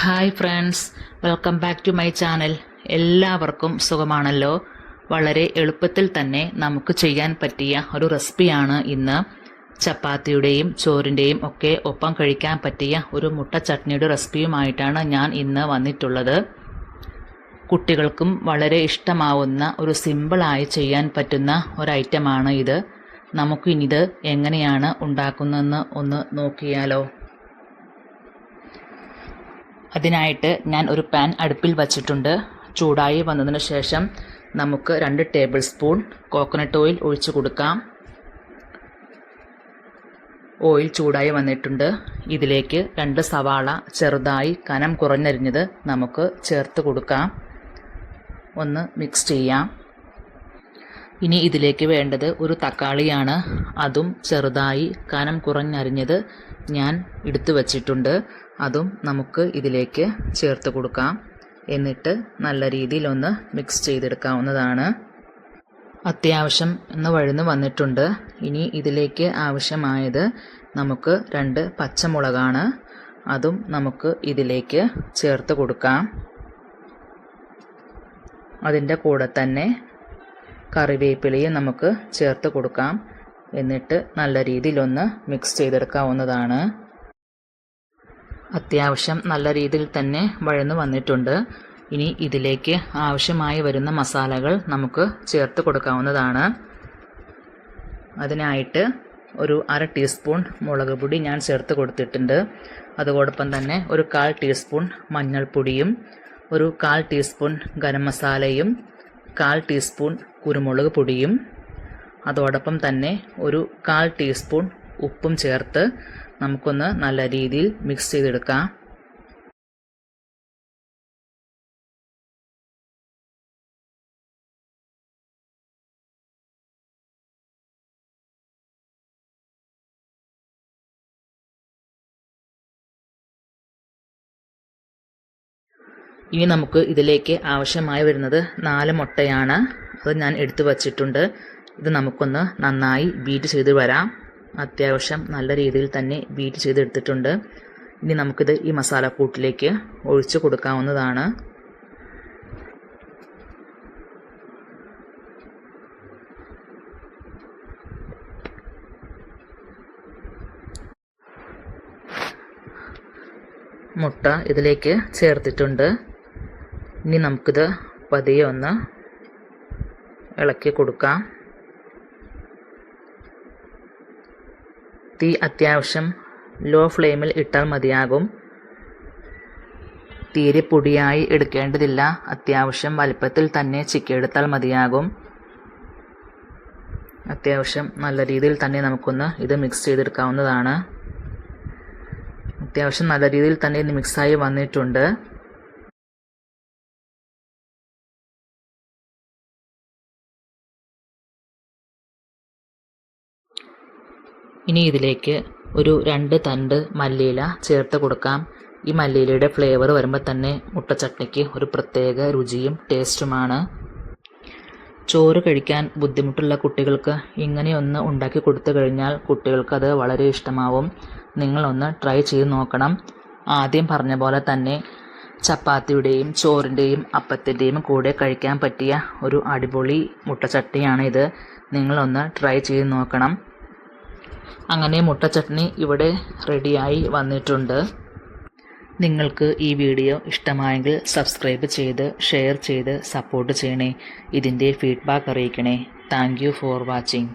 Hi friends, welcome back to my channel. എല്ലാവർക്കും സുഖമാണല്ലോ. വളരെ എളുപ്പത്തിൽ തന്നെ നമുക്ക് ചെയ്യാൻ പറ്റിയ ഒരു റെസിപ്പിയാണ് ഇന്ന്. ചപ്പാത്തിയുടെയും ചോറിൻ്റെയും ഒക്കെ ഒപ്പം കഴിക്കാൻ പറ്റിയ ഒരു മുട്ട ചട്നിയുടെ റെസിപ്പിയുമായിട്ടാണ് ഞാൻ ഇന്ന് വന്നിട്ടുള്ളത്. കുട്ടികൾക്കും വളരെ ഇഷ്ടമാവുന്ന ഒരു സിമ്പിളായി ചെയ്യാൻ പറ്റുന്ന ഒരു ഐറ്റമാണ് ഇത്. നമുക്കിനിത് എങ്ങനെയാണ് ഉണ്ടാക്കുന്നതെന്ന് ഒന്ന് നോക്കിയാലോ. അതിനായിട്ട് ഞാൻ ഒരു പാൻ അടുപ്പിൽ വച്ചിട്ടുണ്ട്. ചൂടായി വന്നതിന് ശേഷം നമുക്ക് 2 ടേബിൾ സ്പൂൺ കോക്കനട്ട് ഓയിൽ ഒഴിച്ചു കൊടുക്കാം. ഓയിൽ ചൂടായി വന്നിട്ടുണ്ട്. ഇതിലേക്ക് 2 സവാള ചെറുതായി കനം കുറഞ്ഞരിഞ്ഞത് നമുക്ക് ചേർത്ത് കൊടുക്കാം. ഒന്ന് മിക്സ് ചെയ്യാം. ഇനി ഇതിലേക്ക് വേണ്ടത് ഒരു തക്കാളിയാണ്. അതും ചെറുതായി കനം കുറഞ്ഞരിഞ്ഞത് ഞാൻ എടുത്തു വച്ചിട്ടുണ്ട്. അതും നമുക്ക് ഇതിലേക്ക് ചേർത്ത് കൊടുക്കാം. എന്നിട്ട് നല്ല രീതിയിൽ ഒന്ന് മിക്സ് ചെയ്തെടുക്കാവുന്നതാണ്. അത്യാവശ്യം ഒന്ന് വഴന്നു വന്നിട്ടുണ്ട്. ഇനി ഇതിലേക്ക് ആവശ്യമായത് നമുക്ക് 2 പച്ചമുളകാണ്. അതും നമുക്ക് ഇതിലേക്ക് ചേർത്ത് കൊടുക്കാം. അതിൻ്റെ കൂടെ തന്നെ കറിവേപ്പിലയും നമുക്ക് ചേർത്ത് കൊടുക്കാം. എന്നിട്ട് നല്ല രീതിയിലൊന്ന് മിക്സ് ചെയ്തെടുക്കാവുന്നതാണ്. അത്യാവശ്യം നല്ല രീതിയിൽ തന്നെ വഴന്നു വന്നിട്ടുണ്ട്. ഇനി ഇതിലേക്ക് ആവശ്യമായി വരുന്ന മസാലകൾ നമുക്ക് ചേർത്ത് കൊടുക്കാവുന്നതാണ്. അതിനായിട്ട് ഒരു 1/2 ടീസ്പൂൺ മുളക് പൊടി ഞാൻ ചേർത്ത് കൊടുത്തിട്ടുണ്ട്. അതോടൊപ്പം തന്നെ ഒരു 1/4 ടീസ്പൂൺ മഞ്ഞൾപ്പൊടിയും ഒരു 1/4 ടീസ്പൂൺ ഗരം മസാലയും 1/4 ടീസ്പൂൺ കുരുമുളക് പൊടിയും അതോടൊപ്പം തന്നെ ഒരു 1/4 ടീസ്പൂൺ ഉപ്പും ചേർത്ത് നമുക്കൊന്ന് നല്ല രീതിയിൽ മിക്സ് ചെയ്തെടുക്കാം. ഇനി നമുക്ക് ഇതിലേക്ക് ആവശ്യമായി വരുന്നത് 4 മുട്ടയാണ്. അത് ഞാൻ എടുത്തു വച്ചിട്ടുണ്ട്. ഇത് നമുക്കൊന്ന് നന്നായി ബീറ്റ് ചെയ്ത് വരാം. അത്യാവശ്യം നല്ല രീതിയിൽ തന്നെ ബീറ്റ് ചെയ്തെടുത്തിട്ടുണ്ട്. ഇനി നമുക്കിത് ഈ മസാലക്കൂട്ടിലേക്ക് ഒഴിച്ചു കൊടുക്കാവുന്നതാണ്. മുട്ട ഇതിലേക്ക് ചേർത്തിട്ടുണ്ട്. ഇനി നമുക്കിത് പതിയെ ഒന്ന് ഇളക്കി കൊടുക്കാം. തീ അത്യാവശ്യം ലോ ഫ്ലെയിമിൽ ഇട്ടാൽ മതിയാകും. തീരെ പൊടിയായി എടുക്കേണ്ടതില്ല. അത്യാവശ്യം വലുപ്പത്തിൽ തന്നെ ചിക്കിയെടുത്താൽ മതിയാകും. അത്യാവശ്യം നല്ല രീതിയിൽ തന്നെ നമുക്കൊന്ന് ഇത് മിക്സ് ചെയ്തെടുക്കാവുന്നതാണ്. അത്യാവശ്യം നല്ല രീതിയിൽ തന്നെ ഇത് മിക്സായി വന്നിട്ടുണ്ട്. ഇനി ഇതിലേക്ക് ഒരു 2 തണ്ട് മല്ലിയില ചേർത്ത് കൊടുക്കാം. ഈ മല്ലിയിലയുടെ ഫ്ലേവർ വരുമ്പോൾ തന്നെ മുട്ട ചട്നിക്ക് ഒരു പ്രത്യേക രുചിയും ടേസ്റ്റുമാണ്. ചോറ് കഴിക്കാൻ ബുദ്ധിമുട്ടുള്ള കുട്ടികൾക്ക് ഇങ്ങനെയൊന്ന് ഉണ്ടാക്കി കൊടുത്തു കഴിഞ്ഞാൽ കുട്ടികൾക്കത് വളരെ ഇഷ്ടമാവും. നിങ്ങളൊന്ന് ട്രൈ ചെയ്ത് നോക്കണം. ആദ്യം പറഞ്ഞ പോലെ തന്നെ ചപ്പാത്തിയുടെയും ചോറിൻ്റെയും അപ്പത്തിൻ്റെയും കൂടെ കഴിക്കാൻ പറ്റിയ ഒരു അടിപൊളി മുട്ട ചട്നിയാണിത്. നിങ്ങളൊന്ന് ട്രൈ ചെയ്ത് നോക്കണം. അങ്ങനെ മുട്ട ചട്നി ഇവിടെ റെഡിയായി വന്നിട്ടുണ്ട്. നിങ്ങൾക്ക് ഈ വീഡിയോ ഇഷ്ടമായെങ്കിൽ സബ്സ്ക്രൈബ് ചെയ്ത് ഷെയർ ചെയ്ത് സപ്പോർട്ട് ചെയ്യണേ. ഇതിൻ്റെ ഫീഡ്ബാക്ക് അറിയിക്കണേ. Thank you for watching.